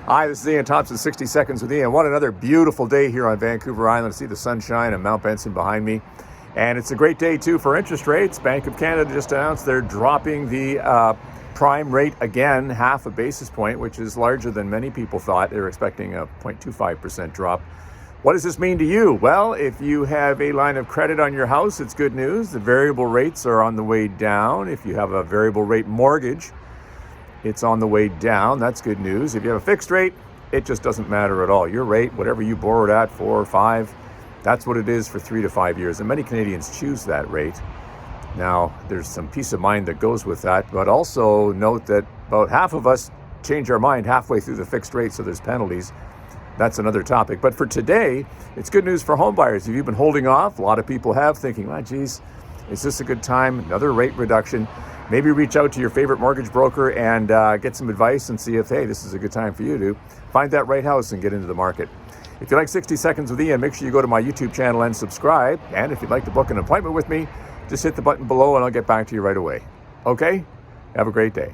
Hi, this is Ian Thompson, 60 Seconds with Ian. What another beautiful day here on Vancouver Island. See the sunshine and Mount Benson behind me. And it's a great day, too, for interest rates. Bank of Canada just announced they're dropping the prime rate again, half a basis point, which is larger than many people thought. They were expecting a 0.25% drop. What does this mean to you? Well, if you have a line of credit on your house, it's good news. The variable rates are on the way down. If you have a variable rate mortgage, it's on the way down. That's good news. If you have a fixed rate, it just doesn't matter at all. Your rate, whatever you borrowed at, 4 or 5, that's what it is for 3 to 5 years. And many Canadians choose that rate. Now, there's some peace of mind that goes with that, but also note that about half of us change our mind halfway through the fixed rate, so there's penalties. That's another topic. But for today, it's good news for home buyers. If you've been holding off, a lot of people have, thinking, geez, is this a good time? Another rate reduction. Maybe reach out to your favorite mortgage broker and get some advice and see if, hey, this is a good time for you to find that right house and get into the market. If you like 60 Seconds with Ian, make sure you go to my YouTube channel and subscribe. And if you'd like to book an appointment with me, just hit the button below and I'll get back to you right away. Okay? Have a great day.